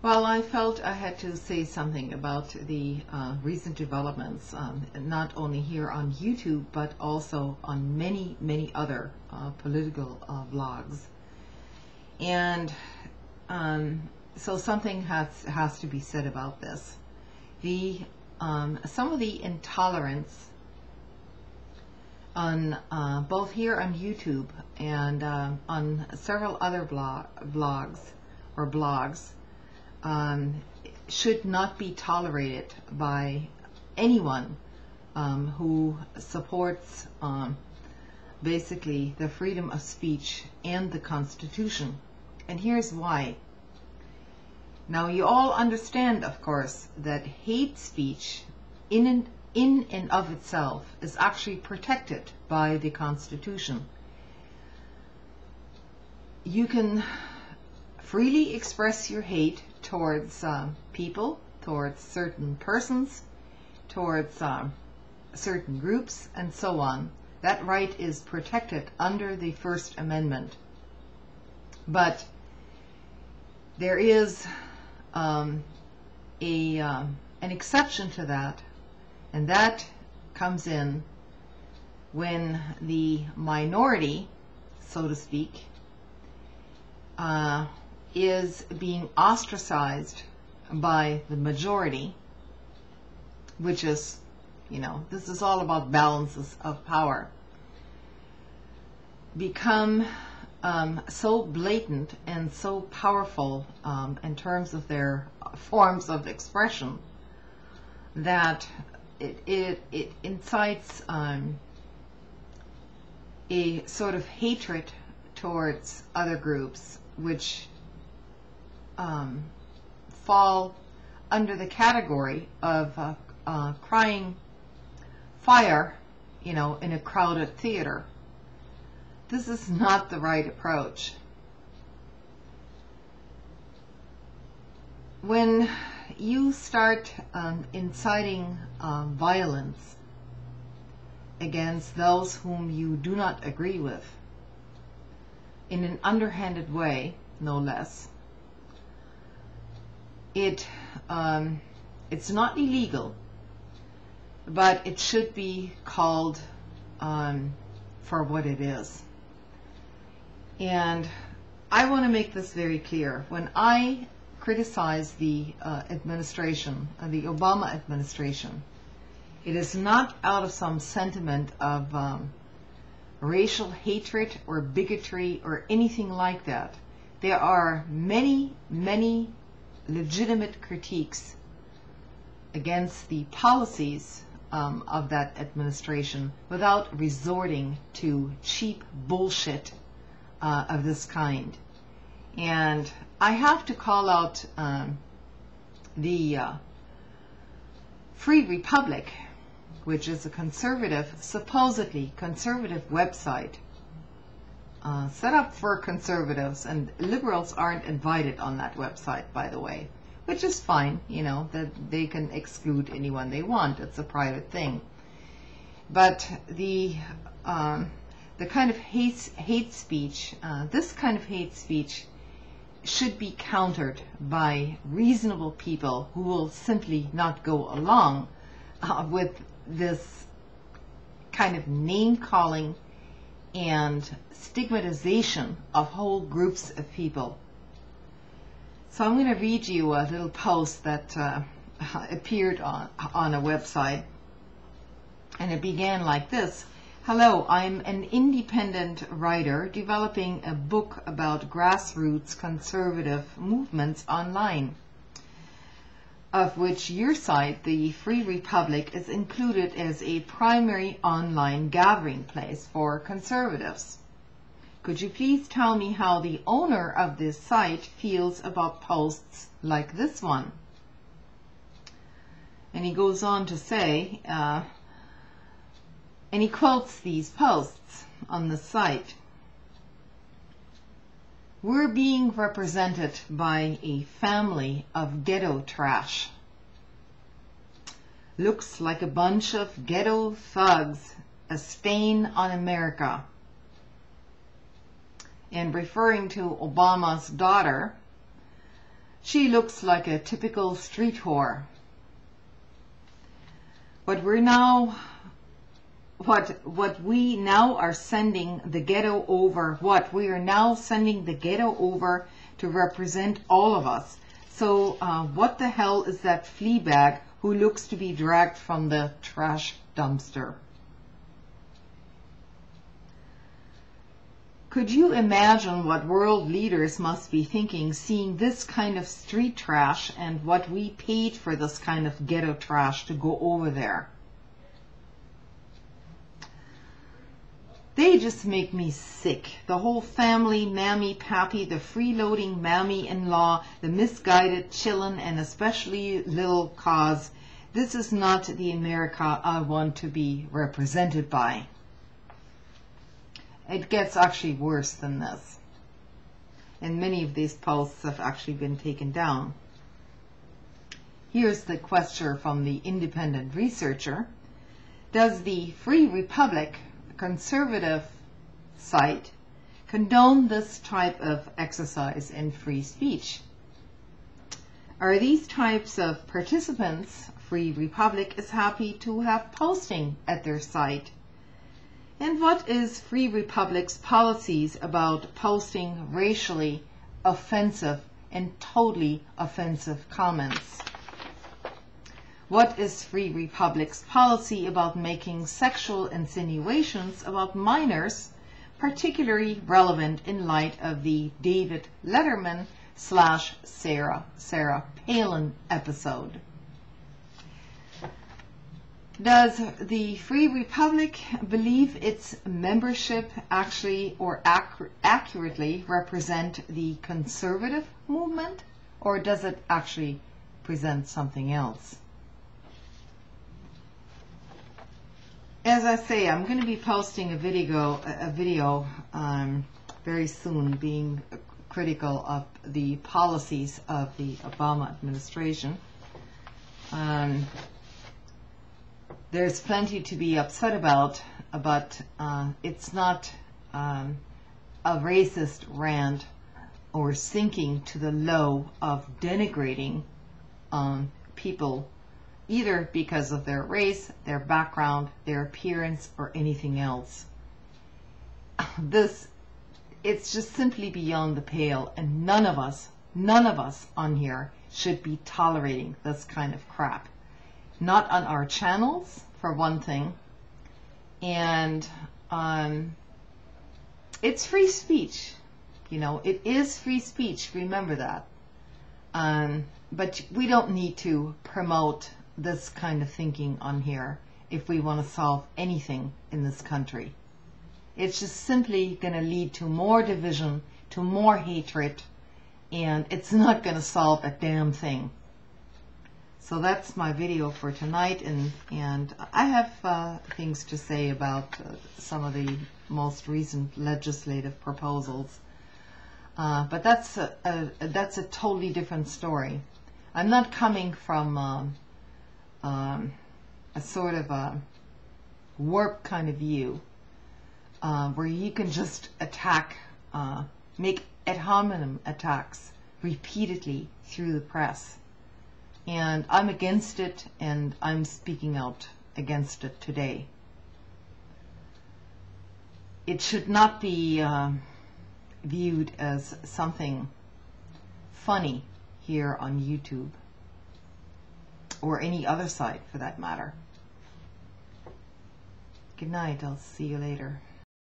Well, I felt I had to say something about the recent developments, not only here on YouTube, but also on many, many other political blogs. And so something has to be said about this. Some of the intolerance on both here on YouTube and on several other blogs should not be tolerated by anyone who supports basically the freedom of speech and the Constitution. And here's why. Now, you all understand, of course, that hate speech in and of itself is actually protected by the Constitution. You can freely express your hate towards people, towards certain persons, towards certain groups, and so on. That right is protected under the First Amendment. But there is an exception to that, and that comes in when the minority, so to speak, is being ostracized by the majority, which is, this is all about balances of power, become so blatant and so powerful in terms of their forms of expression that it incites a sort of hatred towards other groups, which fall under the category of crying fire, in a crowded theater. This is not the right approach. When you start inciting violence against those whom you do not agree with, in an underhanded way, no less, it's not illegal, but it should be called for what it is. And I want to make this very clear. When I criticize the administration, the Obama administration, it is not out of some sentiment of racial hatred or bigotry or anything like that. There are many, many legitimate critiques against the policies of that administration without resorting to cheap bullshit of this kind. And I have to call out the Free Republic, which is a conservative, supposedly conservative website set up for conservatives, and liberals aren't invited on that website, by the way, which is fine, that they can exclude anyone they want. It's a private thing. But the kind of hate speech, this kind of hate speech should be countered by reasonable people who will simply not go along with this kind of name-calling and stigmatization of whole groups of people. So I'm going to read you a little post that appeared on a website, and it began like this. Hello, I'm an independent writer developing a book about grassroots conservative movements online, of which your site, the Free Republic, is included as a primary online gathering place for conservatives. Could you please tell me how the owner of this site feels about posts like this one? And he goes on to say, and he quotes these posts on the site. We're being represented by a family of ghetto trash. Looks like a bunch of ghetto thugs, a stain on America. And referring to Obama's daughter, She looks like a typical street whore. But we're now, what we now are sending the ghetto over, we are now sending the ghetto over to represent all of us. So what the hell is that flea bag who looks to be dragged from the trash dumpster? Could you imagine what world leaders must be thinking seeing this kind of street trash and what we paid for this kind of ghetto trash to go over there? They just make me sick. The whole family, mammy, pappy, the freeloading mammy-in-law, the misguided chillin', and especially little cause. This is not the America I want to be represented by. It gets actually worse than this. And many of these posts have actually been taken down. Here's the question from the independent researcher. Does the Free Republic conservative site condone this type of exercise in free speech? Are these types of participants, Free Republic is happy to have posting at their site? And what is Free Republic's policies about posting racially offensive and totally offensive comments? What is Free Republic's policy about making sexual insinuations about minors particularly relevant in light of the David Letterman / Sarah Palin episode? Does the Free Republic believe its membership actually or accurately represent the conservative movement, or does it actually present something else? As I say, I'm going to be posting a video very soon being critical of the policies of the Obama administration. There's plenty to be upset about, but it's not a racist rant or sinking to the low of denigrating people either because of their race, their background, their appearance, or anything else. It's just simply beyond the pale, and none of us on here should be tolerating this kind of crap. Not on our channels, for one thing, and it's free speech. You know, it is free speech, remember that. But we don't need to promote this kind of thinking on here if we want to solve anything in this country. It's just simply going to lead to more division, to more hatred, and it's not going to solve a damn thing. So that's my video for tonight, and I have things to say about some of the most recent legislative proposals, but that's a totally different story. I'm not coming from a sort of a warped kind of view where you can just attack, make ad hominem attacks repeatedly through the press. And I'm against it, and I'm speaking out against it today. It should not be viewed as something funny here on YouTube, or any other site for that matter. Good night, I'll see you later.